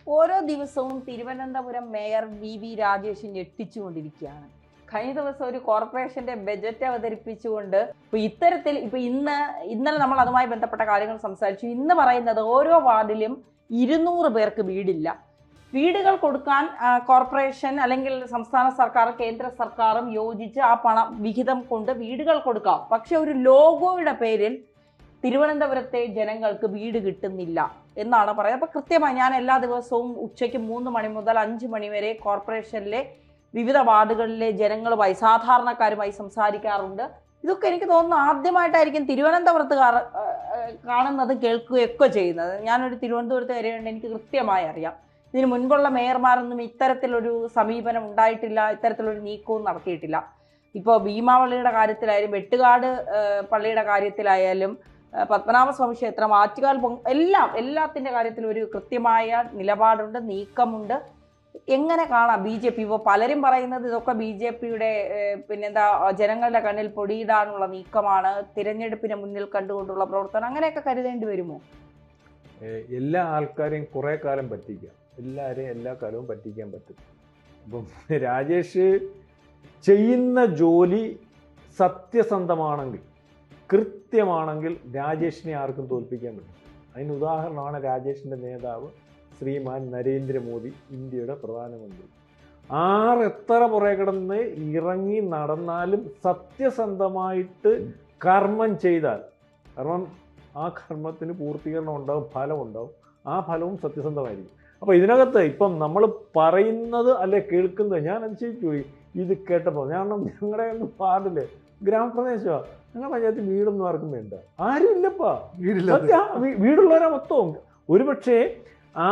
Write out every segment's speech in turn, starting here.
ഓരോ ദിവസവും Thiruvananthapuram mayor V Rajesh ഞെട്ടിച്ചുകൊണ്ടിരിക്കുകയാണ്. കഴിഞ്ഞ ദിവസം ഒരു കോർപ്പറേഷന്റെ ബജറ്റ് അവതരിപ്പിച്ചുകൊണ്ട് ഇന്നലെ നമ്മൾ അതുമായി ബന്ധപ്പെട്ട കാര്യങ്ങൾ സംസാരിച്ചു. ഇന്ന് പറയുന്നത് ഓരോ വാർഡിലും 200 പേർക്ക് വീടില്ല. വീടുകൾ കൊടുക്കാൻ കോർപ്പറേഷൻ അല്ലെങ്കിൽ സംസ്ഥാന സർക്കാർ കേന്ദ്ര സർക്കാരും യോജിച്ച് ആ വിഹിതം കൊണ്ട് വീടുകൾ കൊടുക്കാം. പക്ഷെ ഒരു ലോഗോയുടെ പേരിൽ തിരുവനന്തപുരത്തെ ജനങ്ങൾക്ക് വീട് കിട്ടുന്നില്ല എന്നാണ് പറയുന്നത്. അപ്പോൾ കൃത്യമായി ഞാൻ എല്ലാ ദിവസവും ഉച്ചയ്ക്ക് 3 മണി മുതൽ 5 മണി വരെ കോർപ്പറേഷനിലെ വിവിധ വാർഡുകളിലെ ജനങ്ങളുമായി സാധാരണക്കാരുമായി സംസാരിക്കാറുണ്ട്. ഇതൊക്കെ എനിക്ക് തോന്നുന്നു ആദ്യമായിട്ടായിരിക്കും തിരുവനന്തപുരത്ത് കാണുന്നത് കേൾക്കുകയൊക്കെ ചെയ്യുന്നത്. ഞാനൊരു തിരുവനന്തപുരത്ത് വരെയുണ്ട്, എനിക്ക് കൃത്യമായി അറിയാം. ഇതിന് മുൻപുള്ള മേയർമാരൊന്നും ഇത്തരത്തിലൊരു സമീപനം ഉണ്ടായിട്ടില്ല, ഇത്തരത്തിലൊരു നീക്കവും നടത്തിയിട്ടില്ല. ഇപ്പോൾ ഭീമാവള്ളിയുടെ കാര്യത്തിലായാലും വെട്ടുകാട് പള്ളിയുടെ കാര്യത്തിലായാലും പത്മനാഭസ്വാമി ക്ഷേത്രം ആറ്റുകാൽ എല്ലാത്തിൻ്റെ കാര്യത്തിൽ ഒരു കൃത്യമായ നിലപാടുണ്ട്, നീക്കമുണ്ട്. എങ്ങനെ കാണാം BJP? ഇപ്പോൾ പലരും പറയുന്നത് ഇതൊക്കെ BJPയുടെ ജനങ്ങളുടെ കണ്ണിൽ പൊടിയിടാനുള്ള നീക്കമാണ്, തിരഞ്ഞെടുപ്പിനെ മുന്നിൽ കണ്ടുകൊണ്ടുള്ള പ്രവർത്തനം, അങ്ങനെയൊക്കെ കരുതേണ്ടി വരുമോ? എല്ലാ ആൾക്കാരെയും കുറേ കാലം പറ്റിക്കാം, എല്ലാവരെയും എല്ലാ കാലവും പറ്റിക്കാൻ പറ്റും. അപ്പം രാജേഷ് ചെയ്യുന്ന ജോലി സത്യസന്ധമാണെങ്കിൽ, കൃത്യമാണെങ്കിൽ രാജേഷിനെ ആർക്കും തോൽപ്പിക്കാൻ പറ്റും. അതിന് ഉദാഹരണമാണ് രാജേഷിൻ്റെ നേതാവ് ശ്രീമാൻ നരേന്ദ്രമോദി, ഇന്ത്യയുടെ പ്രധാനമന്ത്രി. എത്ര പുറകെ കിടന്ന് ഇറങ്ങി നടന്നാലും സത്യസന്ധമായിട്ട് കർമ്മം ചെയ്താൽ, കാരണം ആ കർമ്മത്തിന് പൂർത്തീകരണം ഉണ്ടാവും, ഫലം ഉണ്ടാവും. ആ ഫലവും സത്യസന്ധമായിരിക്കും. അപ്പോൾ ഇതിനകത്ത് ഇപ്പം നമ്മൾ പറയുന്നത് അല്ലെ കേൾക്കുന്നത്, ഞാൻ അതിശയിച്ചു പോയി ഇത് കേട്ടപ്പോൾ. ഞങ്ങളുടെ ഒന്നും പാടില്ലേ, ഗ്രാമപ്രദേശമാണ്, ഞങ്ങളുടെ പഞ്ചായത്ത് വീടൊന്നും ആർക്കും വേണ്ട, ആരും ഇല്ലപ്പാ, വീടുള്ളവരാ മൊത്തവും. ഒരുപക്ഷെ ആ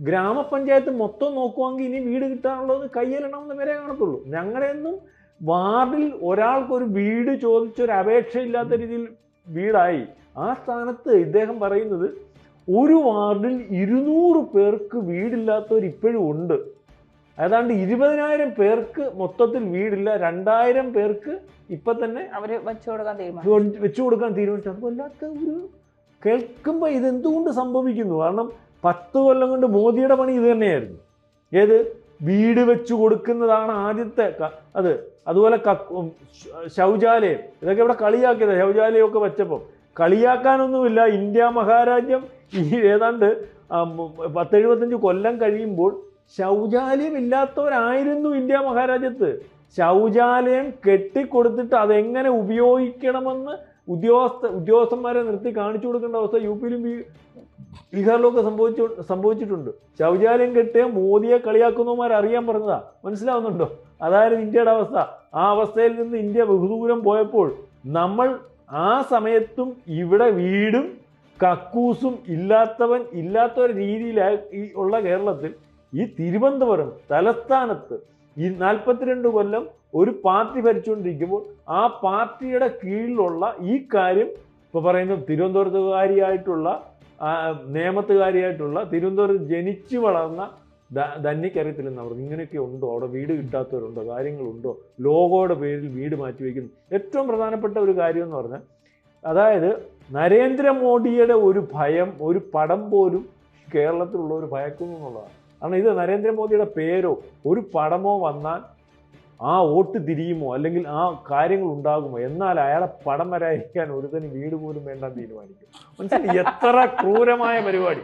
ഗ്രാമപഞ്ചായത്ത് മൊത്തം നോക്കുവാണെങ്കിൽ ഇനി വീട് കിട്ടാനുള്ളത് കയ്യിലെണ്ണമെന്ന് വരെ കാണത്തുള്ളൂ. ഞങ്ങളുടെയൊന്നും വാർഡിൽ ഒരാൾക്കൊരു വീട് ചോദിച്ചൊരു അപേക്ഷയില്ലാത്ത രീതിയിൽ വീടായി. ആ സ്ഥാനത്ത് ഇദ്ദേഹം പറയുന്നത് ഒരു വാർഡിൽ 200 പേർക്ക് വീടില്ലാത്തവർ ഇപ്പോഴും ഉണ്ട്. ഏതാണ്ട് 20,000 പേർക്ക് മൊത്തത്തിൽ വീടില്ല. 2,000 പേർക്ക് ഇപ്പം തന്നെ അവർ വെച്ചു കൊടുക്കാൻ തീരുമാനിച്ചു. അതുകൊല്ലാത്ത ഒരു കേൾക്കുമ്പോൾ ഇതെന്തുകൊണ്ട് സംഭവിക്കുന്നു? കാരണം 10 കൊല്ലം കൊണ്ട് മോദിയുടെ പണി ഇത് തന്നെയായിരുന്നു. ഏത് വീട് വെച്ചു കൊടുക്കുന്നതാണ് ആദ്യത്തെ അതുപോലെ ശൗചാലയം, ഇതൊക്കെ ഇവിടെ കളിയാക്കിയത്. ശൗചാലയമൊക്കെ വെച്ചപ്പോൾ കളിയാക്കാനൊന്നുമില്ല. ഇന്ത്യ മഹാരാജ്യം ഈ ഏതാണ്ട് 10-75 കൊല്ലം കഴിയുമ്പോൾ ശൗചാലയം ഇല്ലാത്തവരായിരുന്നു ഇന്ത്യ മഹാരാജ്യത്ത്. ശൗചാലയം കെട്ടിക്കൊടുത്തിട്ട് അതെങ്ങനെ ഉപയോഗിക്കണമെന്ന് ഉദ്യോഗസ്ഥന്മാരെ നിർത്തി കാണിച്ചു കൊടുക്കേണ്ട അവസ്ഥ യുപിയിലും ബീഹാറിലൊക്കെ സംഭവിച്ചിട്ടുണ്ട്. ശൗചാലയം കെട്ടിയ മോദിയെ കളിയാക്കുന്നവന്മാർ അറിയാൻ പറഞ്ഞതാ. മനസ്സിലാവുന്നുണ്ടോ? അതായിരുന്നു ഇന്ത്യയുടെ അവസ്ഥ. ആ അവസ്ഥയിൽ നിന്ന് ഇന്ത്യ ബഹുദൂരം പോയപ്പോൾ നമ്മൾ ആ സമയത്തും ഇവിടെ വീടും കക്കൂസും ഇല്ലാത്ത ഒരു രീതിയിലായി ഉള്ള കേരളത്തിൽ ഈ തിരുവനന്തപുരം തലസ്ഥാനത്ത് ഈ 42 കൊല്ലം ഒരു പാർട്ടി ഭരിച്ചുകൊണ്ടിരിക്കുമ്പോൾ ആ പാർട്ടിയുടെ കീഴിലുള്ള ഈ കാര്യം ഇപ്പോൾ പറയുന്നത് തിരുവനന്തപുരത്തുകാരിയായിട്ടുള്ള നേമത്തുകാരിയായിട്ടുള്ള തിരുവനന്തപുരത്ത് ജനിച്ചു വളർന്ന ധന്യക്കറിയത്തില്ലെന്ന് അവർക്ക് ഇങ്ങനെയൊക്കെ ഉണ്ടോ, അവിടെ വീട് കിട്ടാത്തവരുണ്ടോ, കാര്യങ്ങളുണ്ടോ, ലോഗോയുടെ പേരിൽ വീട് മാറ്റിവെക്കുന്നു. ഏറ്റവും പ്രധാനപ്പെട്ട ഒരു കാര്യം എന്ന് പറഞ്ഞാൽ, അതായത് നരേന്ദ്രമോദിയുടെ ഒരു ഭയം, ഒരു പടം പോലും കേരളത്തിലുള്ളവർ ഭയക്കുന്നു എന്നുള്ളതാണ്. കാരണം ഇത് നരേന്ദ്രമോദിയുടെ പേരോ ഒരു പടമോ വന്നാൽ ആ വോട്ട് തിരിയുമോ അല്ലെങ്കിൽ ആ കാര്യങ്ങൾ ഉണ്ടാകുമോ? എന്നാൽ അയാളെ പടം വരാതിരിക്കാൻ ഒരുത്തന് വീട് പോലും വേണ്ടാന്ന് തീരുമാനിക്കും. മനസ്സിലായി? എത്ര ക്രൂരമായ പരിപാടി!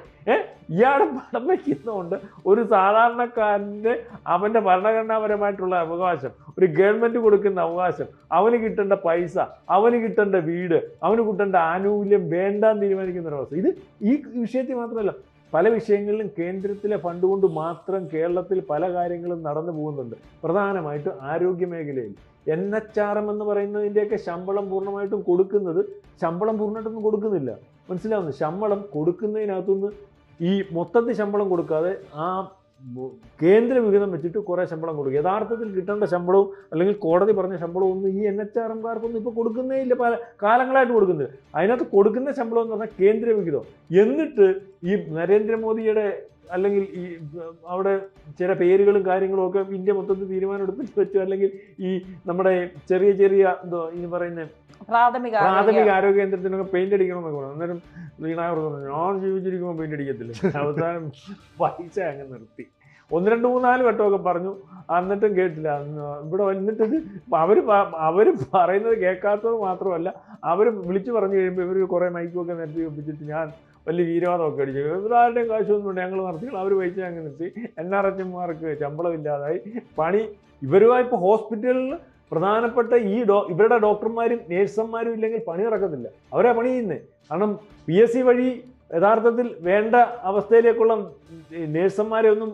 ഇയാളെ പടം വയ്ക്കുന്നതുകൊണ്ട് ഒരു സാധാരണക്കാരൻ്റെ അവൻ്റെ ഭരണഘടനാപരമായിട്ടുള്ള അവകാശം, ഒരു ഗവൺമെൻറ് കൊടുക്കുന്ന അവകാശം, അവന് കിട്ടേണ്ട പൈസ, അവന് കിട്ടേണ്ട വീട്, അവന് കിട്ടേണ്ട ആനുകൂല്യം വേണ്ടാന്ന് തീരുമാനിക്കുന്ന ഒരവസ്ഥ. ഇത് ഈ വിഷയത്തിൽ മാത്രമല്ല, പല വിഷയങ്ങളിലും കേന്ദ്രത്തിലെ ഫണ്ട് കൊണ്ട് മാത്രം കേരളത്തിൽ പല കാര്യങ്ങളും നടന്നു പോകുന്നുണ്ട്. പ്രധാനമായിട്ടും ആരോഗ്യ മേഖലയിൽ NHRM എന്ന് പറയുന്നതിൻ്റെയൊക്കെ ശമ്പളം പൂർണ്ണമായിട്ടും കൊടുക്കുന്നത്, ശമ്പളം പൂർണ്ണമായിട്ടൊന്നും കൊടുക്കുന്നില്ല. മനസ്സിലാവുന്നു? ശമ്പളം കൊടുക്കുന്നതിനകത്തുനിന്ന് ഈ മൊത്തത്തിൽ ശമ്പളം കൊടുക്കാതെ ആ കേന്ദ്ര വിഹിതം വെച്ചിട്ട് കുറേ ശമ്പളം കൊടുക്കും. യഥാർത്ഥത്തിൽ കിട്ടേണ്ട ശമ്പളവും അല്ലെങ്കിൽ കോടതി പറഞ്ഞ ശമ്പളവും ഒന്നും ഈ NHRMകാർക്കൊന്നും ഇപ്പോൾ കൊടുക്കുന്നേ ഇല്ല, പല കാലങ്ങളായിട്ട് കൊടുക്കുന്നില്ല. അതിനകത്ത് കൊടുക്കുന്ന ശമ്പളം എന്ന് പറഞ്ഞാൽ കേന്ദ്ര വിഹിതം. എന്നിട്ട് ഈ നരേന്ദ്രമോദിയുടെ അല്ലെങ്കിൽ ഈ അവിടെ ചില പേരുകളും കാര്യങ്ങളും ഒക്കെ ഇന്ത്യ മൊത്തത്തിൽ തീരുമാനം എടുപ്പിച്ച് വെച്ചു, അല്ലെങ്കിൽ ഈ നമ്മുടെ ചെറിയ ചെറിയ എന്തോ ഇനി പറയുന്ന പ്രാഥമിക ആരോഗ്യ കേന്ദ്രത്തിനൊക്കെ പെയിന്റ് അടിക്കണമെന്നൊക്കെ പറഞ്ഞു. അന്നേരം വീണാ പറഞ്ഞു ഞാൻ ജീവിച്ചിരിക്കുമ്പോൾ പെയിന്റ് അടിക്കത്തില്ല. അവസാനം പൈസ അങ്ങ് നിർത്തി. 1, 2, 3, 4 വട്ടമൊക്കെ പറഞ്ഞു, എന്നിട്ടും കേട്ടില്ല. ഇവിടെ വന്നിട്ട് അവര് പറയുന്നത് കേൾക്കാത്തത് മാത്രമല്ല, അവർ വിളിച്ചു പറഞ്ഞു കഴിയുമ്പോൾ ഇവർ കുറേ മൈക്കൊക്കെ നിർത്തി ഒപ്പിച്ചിട്ട് ഞാൻ വലിയ വീരവാദമൊക്കെ അടിച്ചു. ഇവരാരുടെയും കാശൊന്നും വേണ്ട, ഞങ്ങൾ നിർത്തികൾ. അവർ പൈസ അങ്ങ് നിർത്തി. NRHമാർക്ക് ശമ്പളമില്ലാതായി. പണി ഇവരുമായി ഇപ്പോൾ ഹോസ്പിറ്റലിൽ പ്രധാനപ്പെട്ട ഇവരുടെ ഡോക്ടർമാരും നേഴ്സന്മാരും ഇല്ലെങ്കിൽ പണി നടക്കത്തില്ല. അവരാ പണി ചെയ്യുന്നത്. കാരണം PSC വഴി യഥാർത്ഥത്തിൽ വേണ്ട അവസ്ഥയിലേക്കുള്ള നേഴ്സന്മാരെ ഒന്നും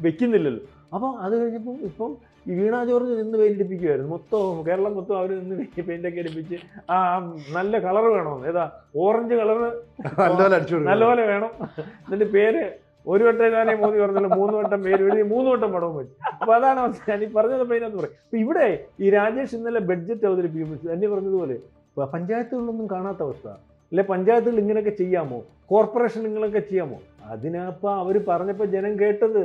വെക്കുന്നില്ലല്ലോ. അപ്പം അത് കഴിഞ്ഞപ്പോൾ ഇപ്പം ഈ വീണ ജോർജ് നിന്ന് പെയിൻ്റടിപ്പിക്കുമായിരുന്നു. കേരളം മൊത്തം അവർ നിന്ന് പെയിൻ്റൊക്കെ അടിപ്പിച്ച് ആ നല്ല കളർ വേണമെന്ന്, ഏതാ ഓറഞ്ച് കളറ് നല്ലപോലെ വേണം. എന്നിട്ട് പേര് ഒരു വട്ടം ഞാനേ മോദി പറഞ്ഞല്ലോ, 3 വട്ടം പേര് എഴുതി 3 വട്ടം പടവും വെച്ചു. അപ്പോൾ അതാണ് അവസ്ഥ. ഞാൻ ഈ പറഞ്ഞത് അതിനകത്ത് പറയും. അപ്പോൾ ഇവിടെ ഈ രാജേഷ് ഇന്നലെ ബഡ്ജറ്റ് അവതരിപ്പിക്കുമ്പോൾ തന്നെ പറഞ്ഞതുപോലെ പഞ്ചായത്തുകളിലൊന്നും കാണാത്ത അവസ്ഥ. അല്ലെ പഞ്ചായത്തുകൾ ഇങ്ങനെയൊക്കെ ചെയ്യാമോ, കോർപ്പറേഷൻ ഇങ്ങനെയൊക്കെ ചെയ്യാമോ? അതിനപ്പം അവർ പറഞ്ഞപ്പോൾ ജനം കേട്ടത്,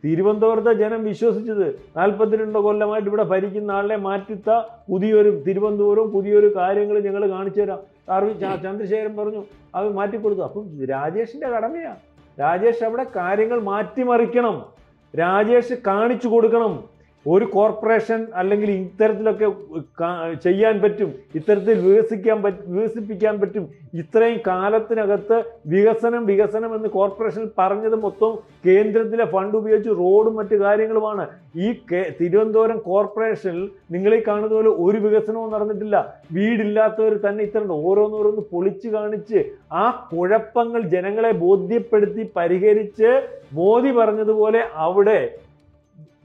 തിരുവനന്തപുരത്തെ ജനം വിശ്വസിച്ചത്. 42 കൊല്ലമായിട്ട് ഇവിടെ ഭരിക്കുന്ന ആളെ മാറ്റിത്ത പുതിയൊരു തിരുവനന്തപുരവും പുതിയൊരു കാര്യങ്ങൾ ഞങ്ങൾ കാണിച്ചു തരാം. ചന്ദ്രശേഖരൻ പറഞ്ഞു അത് മാറ്റിക്കൊടുത്തു. അപ്പം രാജേഷിൻ്റെ കടമയാണ്. രാജേഷ് അവിടെ കാര്യങ്ങൾ മാറ്റിമറിക്കണം. രാജേഷ് കാണിച്ചു കൊടുക്കണം. ഒരു അല്ലെങ്കിൽ ഇത്തരത്തിലൊക്കെ ചെയ്യാൻ പറ്റും, ഇത്തരത്തിൽ വികസിപ്പിക്കാൻ പറ്റും. ഇത്രയും കാലത്തിനകത്ത് വികസനം എന്ന് കോർപ്പറേഷനിൽ പറഞ്ഞത് മൊത്തം കേന്ദ്രത്തിലെ ഫണ്ട് ഉപയോഗിച്ച് റോഡും മറ്റു കാര്യങ്ങളുമാണ്. ഈ തിരുവനന്തപുരം കോർപ്പറേഷനിൽ നിങ്ങളീ കാണുന്ന പോലെ ഒരു വികസനവും നടന്നിട്ടില്ല. വീടില്ലാത്തവർ തന്നെ ഇത്തരം ഓരോന്നോരോന്ന് പൊളിച്ചു കാണിച്ച് ആ കുഴപ്പങ്ങൾ ജനങ്ങളെ ബോധ്യപ്പെടുത്തി പരിഹരിച്ച് മോദി പറഞ്ഞതുപോലെ അവിടെ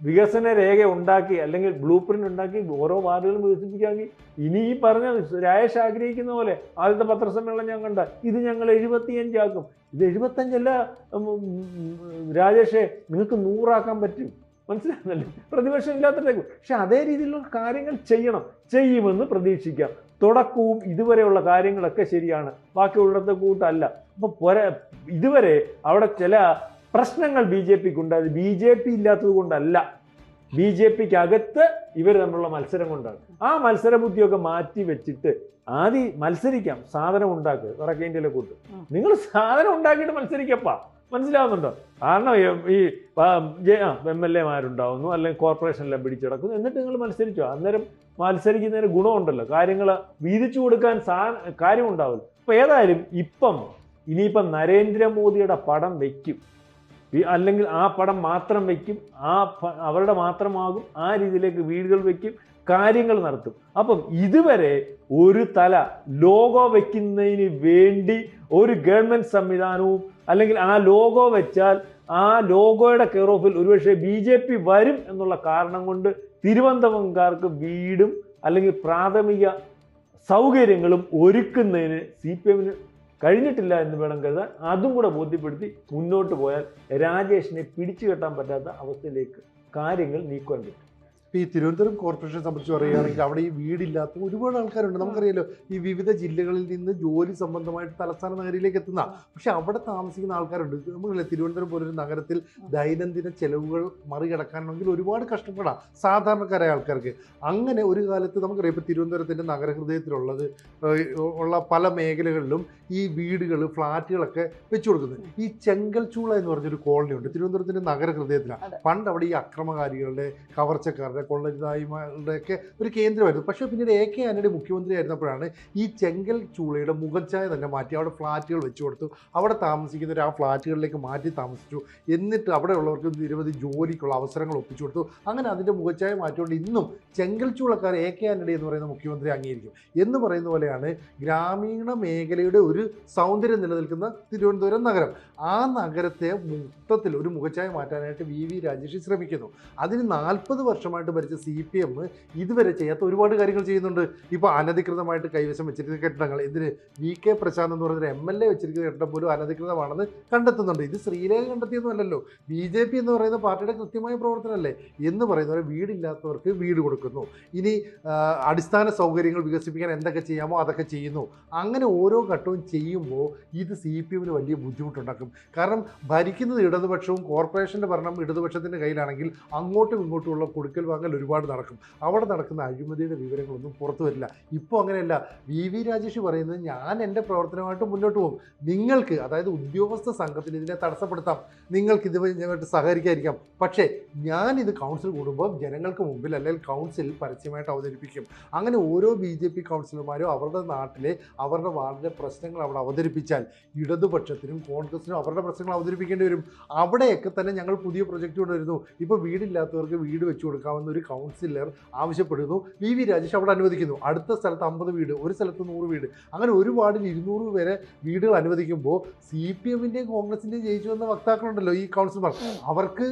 വികസന രേഖ ഉണ്ടാക്കി അല്ലെങ്കിൽ ബ്ലൂ പ്രിന്റ് ഉണ്ടാക്കി ഓരോ വാർഡുകളും വികസിപ്പിക്കാമെങ്കിൽ ഇനി ഈ പറഞ്ഞ രാജേഷ് ആഗ്രഹിക്കുന്ന പോലെ ആദ്യത്തെ പത്രസമ്മേളനം ഞാൻ കണ്ട ഇത് ഞങ്ങൾ 75 ആക്കും. ഇത് 75 അല്ല രാജേഷേ, നിങ്ങൾക്ക് 100 ആക്കാൻ പറ്റും. മനസ്സിലാകുന്നല്ലേ? പ്രതിപക്ഷം ഇല്ലാത്തതേക്കും. പക്ഷെ അതേ രീതിയിലുള്ള കാര്യങ്ങൾ ചെയ്യുമെന്ന് പ്രതീക്ഷിക്കാം. തുടക്കവും ഇതുവരെയുള്ള കാര്യങ്ങളൊക്കെ ശരിയാണ്, ബാക്കിയുള്ളടത്തെ കൂട്ടല്ല. അപ്പോൾ ഇതുവരെ അവിടെ ചില പ്രശ്നങ്ങൾ BJPക്ക് ഉണ്ടായത് BJP ഇല്ലാത്തത് കൊണ്ടല്ല, BJPക്ക് അകത്ത് ഇവർ തമ്മിലുള്ള മത്സരം കൊണ്ടാണ്. ആ മത്സരബുദ്ധിയൊക്കെ മാറ്റി വെച്ചിട്ട് ആദ്യം മത്സരിക്കാം, സാധനം ഉണ്ടാക്കുക. വടക്കേന്ത്യയിലെ കൂട്ട് നിങ്ങൾ സാധനം ഉണ്ടാക്കിയിട്ട് മത്സരിക്കപ്പാ. മനസ്സിലാവുന്നുണ്ടോ? കാരണം ഈ MLAമാരുണ്ടാവുന്നു, അല്ലെങ്കിൽ കോർപ്പറേഷനെല്ലാം പിടിച്ചെടുക്കുന്നു. എന്നിട്ട് നിങ്ങൾ മത്സരിച്ചോ. അന്നേരം മത്സരിക്കുന്നതിന് ഗുണമുണ്ടല്ലോ, കാര്യങ്ങൾ വീതിച്ചു കൊടുക്കാൻ കാര്യമുണ്ടാവില്ല. അപ്പോൾ ഏതായാലും ഇനിയിപ്പം നരേന്ദ്രമോദിയുടെ പടം വയ്ക്കും, അല്ലെങ്കിൽ ആ പടം മാത്രം വയ്ക്കും, അവരുടെ മാത്രമാകും. ആ രീതിയിലേക്ക് വീടുകൾ വയ്ക്കും, കാര്യങ്ങൾ നടത്തും. അപ്പം ഇതുവരെ ഒരു ലോഗോ വയ്ക്കുന്നതിന് വേണ്ടി ഒരു ഗവൺമെൻറ് സംവിധാനവും, അല്ലെങ്കിൽ ആ ലോഗോ വെച്ചാൽ ആ ലോഗോയുടെ കെയർ ഓഫിൽ ഒരുപക്ഷെ BJP വരും എന്നുള്ള കാരണം കൊണ്ട് തിരുവനന്തപുരംകാർക്ക് വീടും അല്ലെങ്കിൽ പ്രാഥമിക സൗകര്യങ്ങളും ഒരുക്കുന്നതിന് CPMന് കഴിഞ്ഞിട്ടില്ല എന്ന് വേണം കരുതാൻ. അതും കൂടെ ബോധ്യപ്പെടുത്തി മുന്നോട്ട് പോയാൽ രാജേഷിനെ പിടിച്ചു കെട്ടാൻ പറ്റാത്ത അവസ്ഥയിലേക്ക് കാര്യങ്ങൾ നീക്കാൻ പറ്റും. ഇപ്പോൾ ഈ തിരുവനന്തപുരം കോർപ്പറേഷനെ സംബന്ധിച്ച് പറയുകയാണെങ്കിൽ അവിടെ ഈ വീടില്ലാത്ത ഒരുപാട് ആൾക്കാരുണ്ട്. നമുക്കറിയാലോ, ഈ വിവിധ ജില്ലകളിൽ നിന്ന് ജോലി സംബന്ധമായിട്ട് തലസ്ഥാന നഗരിയിലേക്ക് എത്തുന്ന, പക്ഷെ അവിടെ താമസിക്കുന്ന ആൾക്കാരുണ്ട്. നമുക്കറിയാം, തിരുവനന്തപുരം പോലൊരു നഗരത്തിൽ ദൈനംദിന ചെലവുകൾ മറികടക്കാനാണെങ്കിൽ ഒരുപാട് കഷ്ടപ്പെടാം സാധാരണക്കാരായ ആൾക്കാർക്ക്. അങ്ങനെ ഒരു കാലത്ത് നമുക്കറിയാം, ഇപ്പോൾ തിരുവനന്തപുരത്തിൻ്റെ നഗരഹൃദയത്തിലുള്ളത് ഉള്ള പല മേഖലകളിലും ഈ വീടുകൾ, ഫ്ലാറ്റുകളൊക്കെ വെച്ചു കൊടുക്കുന്നത്. ഈ ചെങ്കൽച്ചൂള എന്ന് പറഞ്ഞൊരു കോളനി ഉണ്ട് തിരുവനന്തപുരത്തിൻ്റെ നഗരഹൃദയത്തിലാണ്. പണ്ട് അവിടെ ഈ അക്രമകാരികളുടെ, കവർച്ചക്കാരുടെ, കൊള്ളരുതായ്മകളുടെയൊക്കെ ഒരു കേന്ദ്രമായിരുന്നു. പക്ഷേ പിന്നീട് AK ആന്റണി മുഖ്യമന്ത്രി ആയിരുന്നപ്പോഴാണ് ഈ ചെങ്കൽ ചൂളയുടെ മുഖച്ഛായ തന്നെ മാറ്റി അവിടെ ഫ്ലാറ്റുകൾ വെച്ചു കൊടുത്തു. അവിടെ താമസിക്കുന്നവർ ആ ഫ്ലാറ്റുകളിലേക്ക് മാറ്റി താമസിച്ചു. എന്നിട്ട് അവിടെ ഉള്ളവർക്ക് നിരവധി ജോലിക്കുള്ള അവസരങ്ങൾ ഒപ്പിച്ചു കൊടുത്തു. അങ്ങനെ അതിൻ്റെ മുഖച്ഛായ മാറ്റിക്കൊണ്ട് ഇന്നും ചെങ്കൽ ചൂളക്കാർ AK ആന്റണി എന്ന് പറയുന്ന മുഖ്യമന്ത്രി അംഗീകരിക്കും എന്ന് പറയുന്ന പോലെയാണ് ഗ്രാമീണ മേഖലയുടെ ഒരു സൗന്ദര്യം നിലനിൽക്കുന്ന തിരുവനന്തപുരം നഗരം. ആ നഗരത്തെ മൊത്തത്തിൽ ഒരു മുഖച്ഛായ മാറ്റാനായിട്ട് VV രാജേഷ് ശ്രമിക്കുന്നു. അതിന് 40 വർഷമായിട്ട് ഭരിച്ച CPM ഇതുവരെ ചെയ്യാത്ത ഒരുപാട് കാര്യങ്ങൾ ചെയ്യുന്നുണ്ട്. ഇപ്പോൾ അനധികൃതമായിട്ട് കൈവശം വെച്ചിരിക്കുന്ന കെട്ടിടങ്ങൾ, ഇതിന് VK പ്രശാന്ത് എന്ന് പറയുന്ന MLA വെച്ചിരിക്കുന്ന കെട്ടിടം പോലും അനധികൃതമാണെന്ന് കണ്ടെത്തുന്നുണ്ട്. ഇത് ശ്രീലേഖ കണ്ടെത്തിയൊന്നുമല്ലല്ലോ, BJP എന്ന് പറയുന്ന പാർട്ടിയുടെ കൃത്യമായ പ്രവർത്തനമല്ലേ. എന്ന് പറയുന്നവരെ വീടില്ലാത്തവർക്ക് വീട് കൊടുക്കുന്നു. ഇനി അടിസ്ഥാന സൗകര്യങ്ങൾ വികസിപ്പിക്കാൻ എന്തൊക്കെ ചെയ്യാമോ അതൊക്കെ ചെയ്യുന്നു. അങ്ങനെ ഓരോ ഘട്ടവും ചെയ്യുമ്പോൾ ഇത് CPMന് വലിയ ബുദ്ധിമുട്ടുണ്ടാക്കും. കാരണം ഭരിക്കുന്നത് ഇടതുപക്ഷവും കോർപ്പറേഷൻ്റെ ഭരണം ഇടതുപക്ഷത്തിൻ്റെ കയ്യിലാണെങ്കിൽ അങ്ങോട്ടും ഇങ്ങോട്ടുമുള്ള കൊടുക്കൽ വാങ്ങൽ ഒരുപാട് നടക്കും. അവിടെ നടക്കുന്ന അഴിമതിയുടെ വിവരങ്ങളൊന്നും പുറത്തു വരില്ല. ഇപ്പോൾ അങ്ങനെയല്ല. VV രാജേഷ് പറയുന്നത് ഞാൻ എൻ്റെ പ്രവർത്തനമായിട്ട് മുന്നോട്ട് പോകും, നിങ്ങൾക്ക് അതായത് ഉദ്യോഗസ്ഥ സംഘത്തിന് ഇതിനെ തടസ്സപ്പെടുത്താം, നിങ്ങൾക്ക് ഞങ്ങൾക്ക് സഹകരിക്കാതിരിക്കാം, പക്ഷേ ഞാനിത് കൗൺസിൽ കൂടുമ്പോൾ ജനങ്ങൾക്ക് മുമ്പിൽ അല്ലെങ്കിൽ കൗൺസിലിൽ പരസ്യമായിട്ട് അവതരിപ്പിക്കും. അങ്ങനെ ഓരോ BJP കൗൺസിലർമാരും അവരുടെ നാട്ടിലെ അവരുടെ വാർഡിലെ പ്രശ്നങ്ങൾ അവിടെ അവതരിപ്പിച്ചാൽ ഇടതുപക്ഷത്തിനും കോൺഗ്രസിനും അവരുടെ പ്രശ്നങ്ങൾ അവതരിപ്പിക്കേണ്ടി വരും. അവിടെയൊക്കെ തന്നെ ഞങ്ങൾ പുതിയ പ്രൊജക്റ്റ് കൊണ്ടുവരുന്നു. ഇപ്പോൾ വീടില്ലാത്തവർക്ക് വീട് വെച്ചു കൊടുക്കാമെന്ന് ഒരു കൗൺസിലർ ആവശ്യപ്പെടുന്നു. VV രാജേഷ് അവിടെ അനുവദിക്കുന്നു. അടുത്ത സ്ഥലത്ത് 50 വീട്, ഒരു സ്ഥലത്ത് 100 വീട്, അങ്ങനെ ഒരു വാർഡിൽ 200 വരെ വീടുകൾ അനുവദിക്കുമ്പോൾ CPMൻ്റെയും കോൺഗ്രസിൻ്റെയും ജയിച്ചു വന്ന വക്താക്കളുണ്ടല്ലോ ഈ കൗൺസിലർമാർ, അവർക്ക്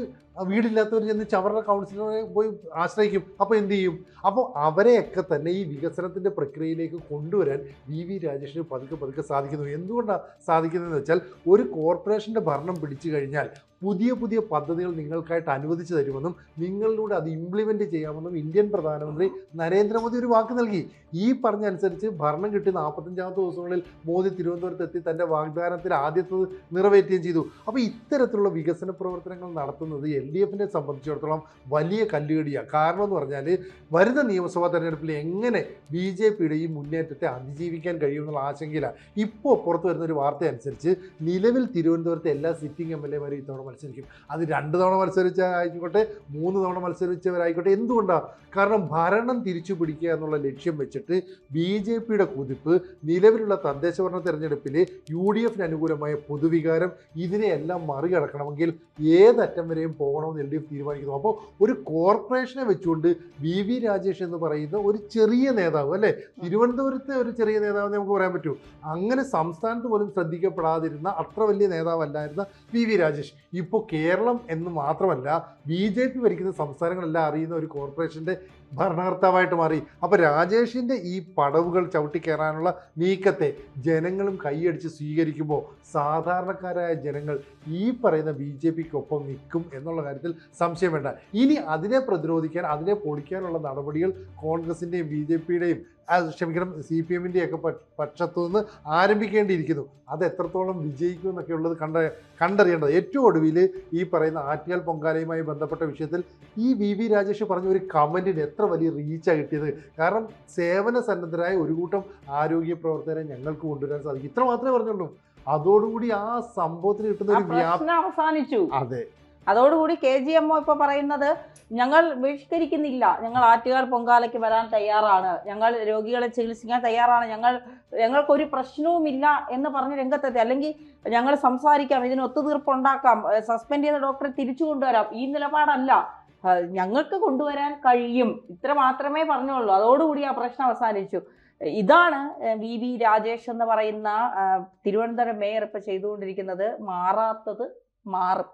വീടില്ലാത്തവർ ചെന്ന് അവരുടെ കൗൺസിലറെ പോയി ആശ്രയിക്കും. അപ്പോൾ എന്ത് ചെയ്യും? അപ്പോൾ അവരെയൊക്കെ തന്നെ ഈ വികസനത്തിൻ്റെ പ്രക്രിയയിലേക്ക് കൊണ്ടുവരാൻ VV രാജേഷിന് പതുക്കെ സാധിക്കുന്നു. എന്തുകൊണ്ടാണ് സാധിക്കുന്നതെന്ന് വെച്ചാൽ ഒരു കോർപ്പറേഷൻ്റെ ഭരണം പിടിച്ചു കഴിഞ്ഞാൽ പുതിയ പദ്ധതികൾ നിങ്ങൾക്കായിട്ട് അനുവദിച്ചു തരുമെന്നും നിങ്ങളിലൂടെ അത് ഇംപ്ലിമെൻറ്റ് ചെയ്യാമെന്നും ഇന്ത്യൻ പ്രധാനമന്ത്രി നരേന്ദ്രമോദി ഒരു വാക്ക് നൽകി. ഈ പറഞ്ഞ അനുസരിച്ച് ഭരണം കിട്ടി 45ാമത്തെ ദിവസങ്ങളിൽ മോദി തിരുവനന്തപുരത്ത് എത്തി തൻ്റെ വാഗ്ദാനത്തിൽ ആദ്യത്തത് നിറവേറ്റുകയും ചെയ്തു. അപ്പോൾ ഇത്തരത്തിലുള്ള വികസന പ്രവർത്തനങ്ങൾ നടത്തുന്നത് LDFനെ സംബന്ധിച്ചിടത്തോളം വലിയ കല്ലുകടിയാണ്. കാരണം എന്ന് പറഞ്ഞാൽ വരുന്ന നിയമസഭാ തെരഞ്ഞെടുപ്പിൽ എങ്ങനെ BJPയുടെ ഈ മുന്നേറ്റത്തെ അതിജീവിക്കാൻ കഴിയുമെന്നുള്ള ആശങ്കയിലാണ്. ഇപ്പോൾ പുറത്തു വരുന്ന ഒരു വാർത്ത അനുസരിച്ച് നിലവിൽ തിരുവനന്തപുരത്തെ എല്ലാ സിറ്റിംഗ് MLAമാരും ഇത്തവണ മത്സരിക്കും. അത് 2 തവണ മത്സരിച്ചായിക്കോട്ടെ 3 തവണ മത്സരിച്ചവരായിക്കോട്ടെ. എന്തുകൊണ്ടാണ്? കാരണം ഭരണം തിരിച്ചു പിടിക്കുക എന്നുള്ള ലക്ഷ്യം വെച്ചിട്ട് BJPയുടെ കുതിപ്പ്, നിലവിലുള്ള തദ്ദേശഭരണ തെരഞ്ഞെടുപ്പിൽ UDFന് അനുകൂലമായ പൊതുവികാരം, ഇതിനെയെല്ലാം മറികടക്കണമെങ്കിൽ ഏതറ്റം വരെയും പോകണമെന്ന് LDF തീരുമാനിക്കുന്നു. അപ്പോൾ ഒരു കോർപ്പറേഷനെ വെച്ചുകൊണ്ട് VV രാജേഷ് എന്ന് പറയുന്ന ഒരു ചെറിയ നേതാവ്, അല്ലേ, തിരുവനന്തപുരത്തെ ഒരു ചെറിയ നേതാവെന്ന് നമുക്ക് പറയാൻ പറ്റൂ, അങ്ങനെ സംസ്ഥാനത്ത് പോലും ശ്രദ്ധിക്കപ്പെടാതിരുന്ന അത്ര വലിയ നേതാവല്ലായിരുന്ന VV രാജേഷ് ഇപ്പോൾ കേരളം എന്ന് മാത്രമല്ല BJP ഭരിക്കുന്ന സംസ്ഥാനങ്ങളെല്ലാം അറിയുന്ന ഒരു കോർപ്പറേഷൻ്റെ ഭരണകർത്താവായിട്ട് മാറി. അപ്പോൾ രാജേഷിൻ്റെ ഈ പടവുകൾ ചവിട്ടിക്കയറാനുള്ള നീക്കത്തെ ജനങ്ങളും കൈയടിച്ച് സ്വീകരിക്കുമ്പോൾ സാധാരണക്കാരായ ജനങ്ങൾ ഈ പറയുന്ന BJPക്കൊപ്പം നിൽക്കും എന്നുള്ള കാര്യത്തിൽ സംശയം വേണ്ട. ഇനി അതിനെ പ്രതിരോധിക്കാൻ, അതിനെ പൊളിക്കാനുള്ള നടപടികൾ കോൺഗ്രസിൻ്റെയും BJPയുടെയും CPMൻ്റെയൊക്കെ പക്ഷത്തു നിന്ന് ആരംഭിക്കേണ്ടിയിരിക്കുന്നു. അത് എത്രത്തോളം വിജയിക്കും എന്നൊക്കെ ഉള്ളത് കണ്ടറിയേണ്ടത്. ഏറ്റവും ഒടുവിൽ ഈ പറയുന്ന ആറ്റിയാൽ പൊങ്കാലയുമായി ബന്ധപ്പെട്ട വിഷയത്തിൽ ഈ VV രാജേഷ് പറഞ്ഞ ഒരു കമൻറ്റിന് എത്ര വലിയ റീച്ചാണ് കിട്ടിയത്. കാരണം സേവന സന്നദ്ധരായ ഒരു കൂട്ടം ആരോഗ്യ പ്രവർത്തകരെ ഞങ്ങൾക്ക് കൊണ്ടുവരാൻ സാധിക്കും, ഇത്ര മാത്രമേ പറഞ്ഞുള്ളൂ. അതോടുകൂടി ആ സംഭവത്തിന് കിട്ടുന്ന ഒരു പ്രശ്നം അവസാനിച്ചു. അതെ, അതോടുകൂടി KGMO ഇപ്പോൾ പറയുന്നത് ഞങ്ങൾ ബഹിഷ്കരിക്കുന്നില്ല, ഞങ്ങൾ ആറ്റുകാൽ പൊങ്കാലയ്ക്ക് വരാൻ തയ്യാറാണ്, ഞങ്ങൾ രോഗികളെ ചികിത്സിക്കാൻ തയ്യാറാണ്, ഞങ്ങൾക്കൊരു പ്രശ്നവുമില്ല എന്ന് പറഞ്ഞ് രംഗത്തെത്തി. അല്ലെങ്കിൽ ഞങ്ങൾ സംസാരിക്കാം, ഇതിന് ഒത്തുതീർപ്പുണ്ടാക്കാം, സസ്പെൻഡ് ചെയ്ത ഡോക്ടറെ തിരിച്ചു കൊണ്ടുവരാം, ഈ നിലപാടല്ല, ഞങ്ങൾക്ക് കൊണ്ടുവരാൻ കഴിയും, ഇത്ര മാത്രമേ പറഞ്ഞുള്ളൂ. അതോടുകൂടി ആ പ്രശ്നം അവസാനിച്ചു. ഇതാണ് VV രാജേഷ് എന്ന് പറയുന്ന തിരുവനന്തപുരം മേയർ ഇപ്പോൾ ചെയ്തുകൊണ്ടിരിക്കുന്നത്. മാറാത്തത് മാറും.